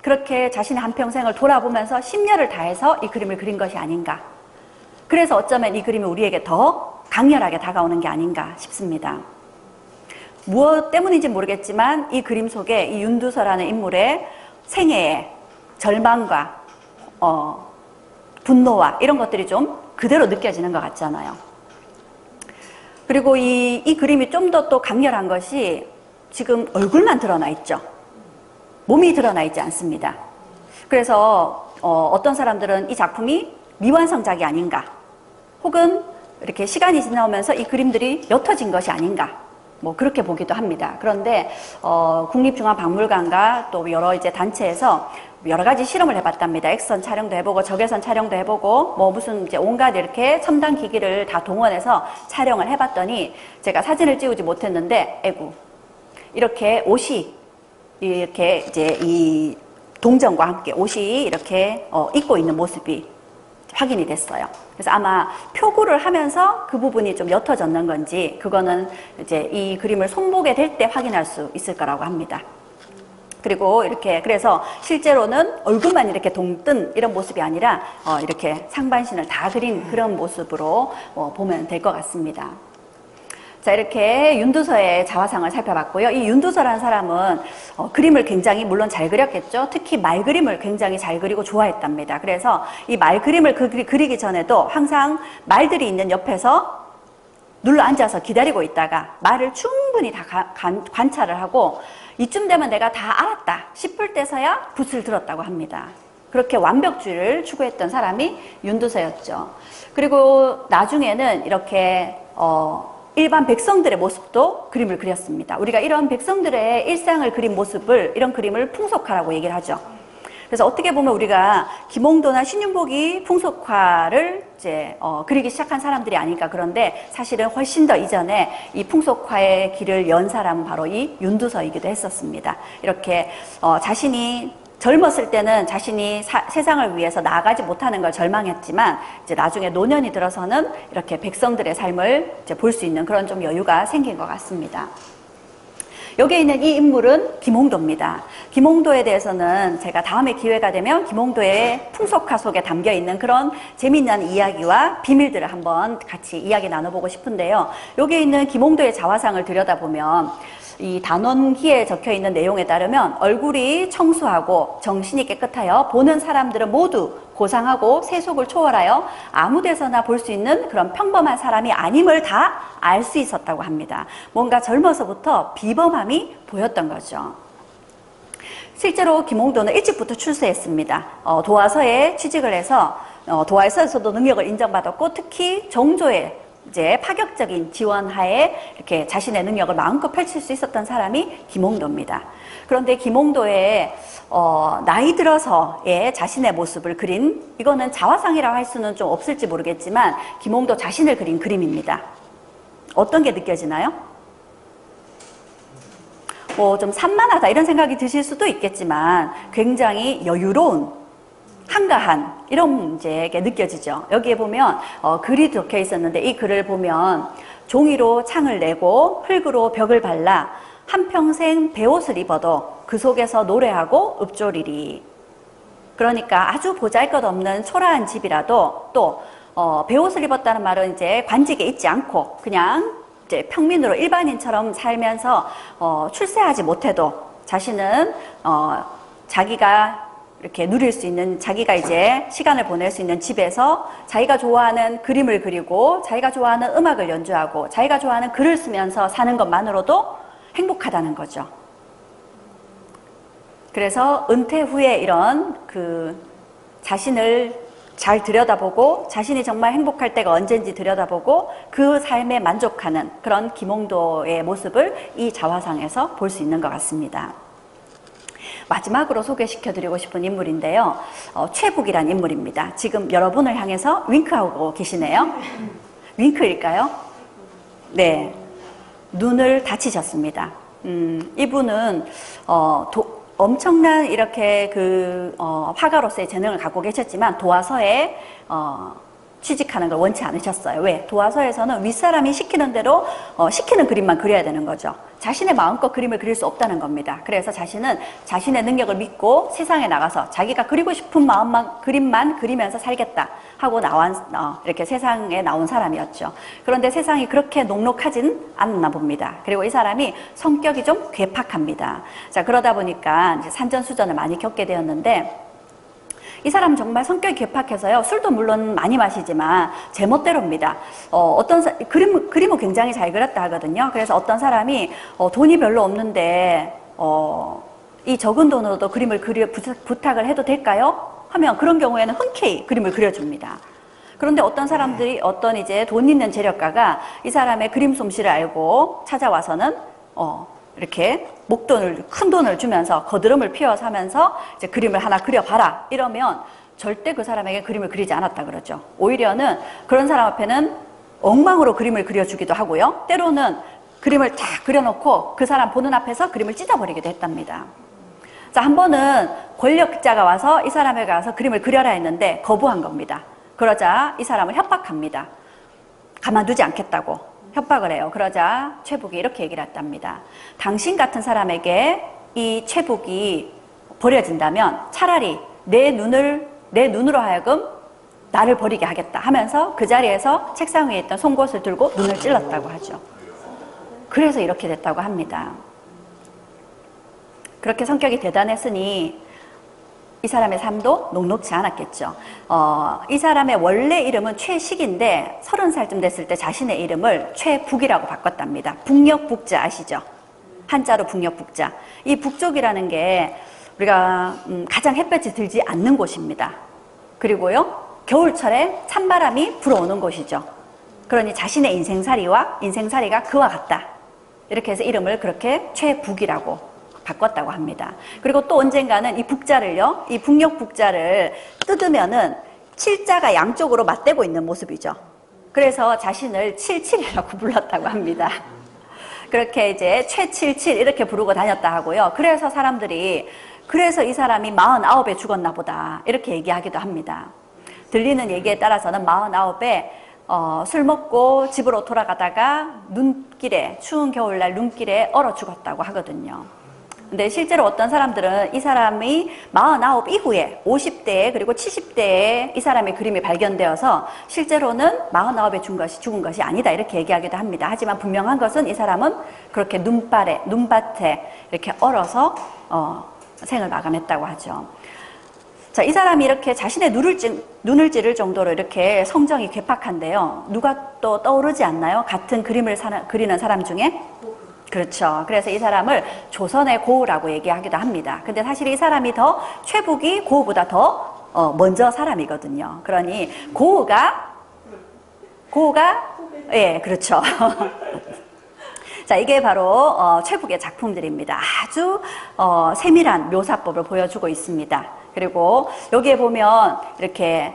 그렇게 자신의 한평생을 돌아보면서 심려를 다해서 이 그림을 그린 것이 아닌가. 그래서 어쩌면 이 그림이 우리에게 더 강렬하게 다가오는 게 아닌가 싶습니다. 무엇 때문인지 모르겠지만 이 그림 속에 이 윤두서라는 인물의 생애의 절망과 분노와 이런 것들이 좀 그대로 느껴지는 것 같잖아요. 그리고 이 그림이 좀 더 또 강렬한 것이 지금 얼굴만 드러나 있죠. 몸이 드러나 있지 않습니다. 그래서 어떤 사람들은 이 작품이 미완성작이 아닌가 혹은 이렇게 시간이 지나오면서 이 그림들이 옅어진 것이 아닌가. 뭐 그렇게 보기도 합니다. 그런데 국립중앙박물관과 또 여러 이제 단체에서 여러 가지 실험을 해봤답니다. X선 촬영도 해보고 적외선 촬영도 해보고 뭐 무슨 이제 온갖 이렇게 첨단 기기를 다 동원해서 촬영을 해봤더니 제가 사진을 찍지 못했는데 에구 이렇게 옷이 이렇게 이제 이 동전과 함께 옷이 이렇게 입고 있는 모습이 확인이 됐어요. 그래서 아마 표구를 하면서 그 부분이 좀 옅어졌는 건지 그거는 이제 이 그림을 손보게 될 때 확인할 수 있을 거라고 합니다. 그리고 이렇게 그래서 실제로는 얼굴만 이렇게 동뜬 이런 모습이 아니라 이렇게 상반신을 다 그린 그런 모습으로 보면 될 것 같습니다. 자, 이렇게 윤두서의 자화상을 살펴봤고요. 이 윤두서라는 사람은 그림을 굉장히 물론 잘 그렸겠죠. 특히 말 그림을 굉장히 잘 그리고 좋아했답니다. 그래서 이 말 그림을 그리기 전에도 항상 말들이 있는 옆에서 눌러 앉아서 기다리고 있다가 말을 충분히 다 관찰을 하고 이쯤 되면 내가 다 알았다 싶을 때서야 붓을 들었다고 합니다. 그렇게 완벽주의를 추구했던 사람이 윤두서였죠. 그리고 나중에는 이렇게 일반 백성들의 모습도 그림을 그렸습니다. 우리가 이런 백성들의 일상을 그린 모습을 이런 그림을 풍속화라고 얘기를 하죠. 그래서 어떻게 보면 우리가 김홍도나 신윤복이 풍속화를 이제 그리기 시작한 사람들이 아닐까. 그런데 사실은 훨씬 더 이전에 이 풍속화의 길을 연 사람은 바로 이 윤두서이기도 했었습니다. 이렇게 자신이 젊었을 때는 자신이 세상을 위해서 나아가지 못하는 걸 절망했지만 이제 나중에 노년이 들어서는 이렇게 백성들의 삶을 이제 볼 수 있는 그런 좀 여유가 생긴 것 같습니다. 여기에 있는 이 인물은 김홍도입니다. 김홍도에 대해서는 제가 다음에 기회가 되면 김홍도의 풍속화 속에 담겨 있는 그런 재미있는 이야기와 비밀들을 한번 같이 이야기 나눠보고 싶은데요. 여기에 있는 김홍도의 자화상을 들여다보면 이 단원기에 적혀있는 내용에 따르면 얼굴이 청수하고 정신이 깨끗하여 보는 사람들은 모두 고상하고 세속을 초월하여 아무 데서나 볼 수 있는 그런 평범한 사람이 아님을 다 알 수 있었다고 합니다. 뭔가 젊어서부터 비범함이 보였던 거죠. 실제로 김홍도는 일찍부터 출세했습니다. 도화서에 취직을 해서 도화서에서도 능력을 인정받았고 특히 정조의 이제 파격적인 지원하에 이렇게 자신의 능력을 마음껏 펼칠 수 있었던 사람이 김홍도입니다. 그런데 김홍도의 나이 들어서의 자신의 모습을 그린 이거는 자화상이라고 할 수는 좀 없을지 모르겠지만 김홍도 자신을 그린 그림입니다. 어떤 게 느껴지나요? 뭐 좀 산만하다 이런 생각이 드실 수도 있겠지만 굉장히 여유로운 한가한 이런 이제 느껴지죠. 여기에 보면 글이 적혀 있었는데 이 글을 보면 종이로 창을 내고 흙으로 벽을 발라 한평생 베옷을 입어도 그 속에서 노래하고 읊조리리. 그러니까 아주 보잘것없는 초라한 집이라도 또 베옷을 입었다는 말은 이제 관직에 있지 않고 그냥 이제 평민으로 일반인처럼 살면서 출세하지 못해도 자신은 자기가 이렇게 누릴 수 있는 자기가 이제 시간을 보낼 수 있는 집에서 자기가 좋아하는 그림을 그리고 자기가 좋아하는 음악을 연주하고 자기가 좋아하는 글을 쓰면서 사는 것만으로도 행복하다는 거죠. 그래서 은퇴 후에 이런 그 자신을 잘 들여다보고 자신이 정말 행복할 때가 언젠지 들여다보고 그 삶에 만족하는 그런 김홍도의 모습을 이 자화상에서 볼 수 있는 것 같습니다. 마지막으로 소개시켜드리고 싶은 인물인데요. 최북이란 인물입니다. 지금 여러분을 향해서 윙크하고 계시네요. 윙크일까요? 네. 눈을 다치셨습니다. 이분은 엄청난 이렇게 화가로서의 재능을 갖고 계셨지만 도화서에 취직하는 걸 원치 않으셨어요. 왜? 도화서에서는 윗사람이 시키는 대로 시키는 그림만 그려야 되는 거죠. 자신의 마음껏 그림을 그릴 수 없다는 겁니다. 그래서 자신은 자신의 능력을 믿고 세상에 나가서 자기가 그리고 싶은 그림만 그리면서 살겠다 하고 이렇게 세상에 나온 사람이었죠. 그런데 세상이 그렇게 녹록하진 않나 봅니다. 그리고 이 사람이 성격이 좀 괴팍합니다. 자, 그러다 보니까 이제 산전수전을 많이 겪게 되었는데 이 사람 정말 성격이 괴팍해서요. 술도 물론 많이 마시지만 제멋대로입니다. 그림을 굉장히 잘 그렸다 하거든요. 그래서 어떤 사람이 돈이 별로 없는데 이 적은 돈으로도 그림을 부탁을 해도 될까요? 하면 그런 경우에는 흔쾌히 그림을 그려줍니다. 그런데 어떤 사람들이 어떤 이제 돈 있는 재력가가 이 사람의 그림 솜씨를 알고 찾아와서는 이렇게 목돈을 큰 돈을 주면서 거드름을 피워서 하면서 이제 그림을 하나 그려봐라 이러면 절대 그 사람에게 그림을 그리지 않았다 그러죠. 오히려는 그런 사람 앞에는 엉망으로 그림을 그려주기도 하고요. 때로는 그림을 딱 그려놓고 그 사람 보는 앞에서 그림을 찢어버리기도 했답니다. 자, 한 번은 권력자가 와서 이 사람에게 가서 그림을 그려라 했는데 거부한 겁니다. 그러자 이 사람을 협박합니다. 가만두지 않겠다고 협박을 해요. 그러자 최북이 이렇게 얘기를 했답니다. 당신 같은 사람에게 이 최북이 버려진다면 차라리 내 눈으로 하여금 나를 버리게 하겠다 하면서 그 자리에서 책상 위에 있던 송곳을 들고 눈을 찔렀다고 하죠. 그래서 이렇게 됐다고 합니다. 그렇게 성격이 대단했으니 이 사람의 삶도 녹록지 않았겠죠. 이 사람의 원래 이름은 최식인데 30살쯤 됐을 때 자신의 이름을 최북이라고 바꿨답니다. 북녘북자 아시죠? 한자로 북녘북자. 이 북쪽이라는 게 우리가 가장 햇볕이 들지 않는 곳입니다. 그리고요, 겨울철에 찬바람이 불어오는 곳이죠. 그러니 자신의 인생살이가 그와 같다. 이렇게 해서 이름을 그렇게 최북이라고 바꿨다고 합니다. 그리고 또 언젠가는 이 북자를요, 이 북녘북자를 뜯으면은 칠자가 양쪽으로 맞대고 있는 모습이죠. 그래서 자신을 칠칠이라고 불렀다고 합니다. 그렇게 이제 최칠칠 이렇게 부르고 다녔다 하고요. 그래서 사람들이 그래서 이 사람이 49에 죽었나 보다 이렇게 얘기하기도 합니다. 들리는 얘기에 따라서는 49에 술 먹고 집으로 돌아가다가 눈길에 추운 겨울날 눈길에 얼어 죽었다고 하거든요. 근데 실제로 어떤 사람들은 이 사람이 49 이후에 50대에 그리고 70대에 이 사람의 그림이 발견되어서 실제로는 49에 죽은 것이 아니다 이렇게 얘기하기도 합니다. 하지만 분명한 것은 이 사람은 그렇게 눈밭에 이렇게 얼어서 생을 마감했다고 하죠. 자, 이 사람이 이렇게 자신의 눈을 찌를 정도로 이렇게 성정이 괴팍한데요. 누가 또 떠오르지 않나요? 같은 그림을 그리는 사람 중에? 그렇죠. 그래서 이 사람을 조선의 고우라고 얘기하기도 합니다. 근데 사실 이 사람이 최북이 고우보다 더 먼저 사람이거든요. 그러니 고우가 예, 그렇죠. 자, 이게 바로 최북의 작품들입니다. 아주 세밀한 묘사법을 보여주고 있습니다. 그리고 여기에 보면 이렇게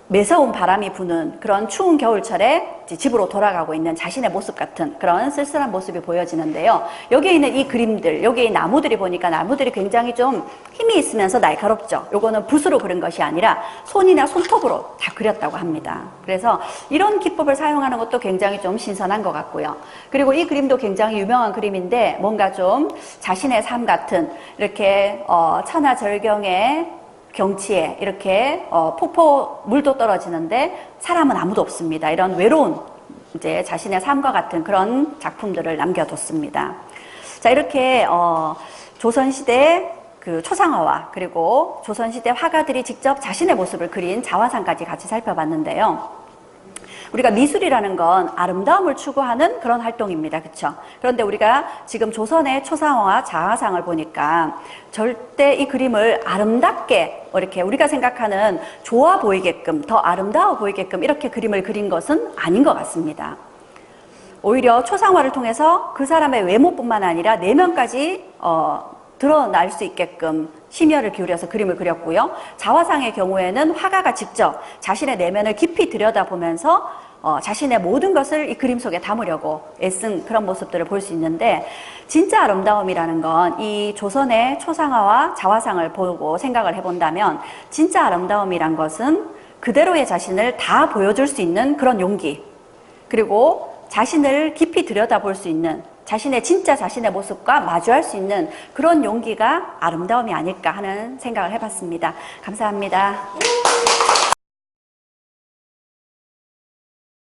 매서운 바람이 부는 그런 추운 겨울철에 집으로 돌아가고 있는 자신의 모습 같은 그런 쓸쓸한 모습이 보여지는데요. 여기에 있는 이 그림들, 여기에 나무들이 보니까 나무들이 굉장히 좀 힘이 있으면서 날카롭죠. 요거는 붓으로 그린 것이 아니라 손이나 손톱으로 다 그렸다고 합니다. 그래서 이런 기법을 사용하는 것도 굉장히 좀 신선한 것 같고요. 그리고 이 그림도 굉장히 유명한 그림인데 뭔가 좀 자신의 삶 같은 이렇게 천하절경의 경치에 이렇게 물도 떨어지는데 사람은 아무도 없습니다. 이런 외로운 이제 자신의 삶과 같은 그런 작품들을 남겨뒀습니다. 자, 이렇게 조선시대 그 초상화와 그리고 조선시대 화가들이 직접 자신의 모습을 그린 자화상까지 같이 살펴봤는데요. 우리가 미술이라는 건 아름다움을 추구하는 그런 활동입니다. 그렇죠? 그런데 우리가 지금 조선의 초상화와 자화상을 보니까 절대 이 그림을 아름답게 이렇게 우리가 생각하는 좋아 보이게끔 더 아름다워 보이게끔 이렇게 그림을 그린 것은 아닌 것 같습니다. 오히려 초상화를 통해서 그 사람의 외모뿐만 아니라 내면까지 드러날 수 있게끔 심혈을 기울여서 그림을 그렸고요. 자화상의 경우에는 화가가 직접 자신의 내면을 깊이 들여다보면서 자신의 모든 것을 이 그림 속에 담으려고 애쓴 그런 모습들을 볼 수 있는데 진짜 아름다움이라는 건 이 조선의 초상화와 자화상을 보고 생각을 해본다면 진짜 아름다움이란 것은 그대로의 자신을 다 보여줄 수 있는 그런 용기 그리고 자신을 깊이 들여다볼 수 있는 진짜 자신의 모습과 마주할 수 있는 그런 용기가 아름다움이 아닐까 하는 생각을 해봤습니다. 감사합니다.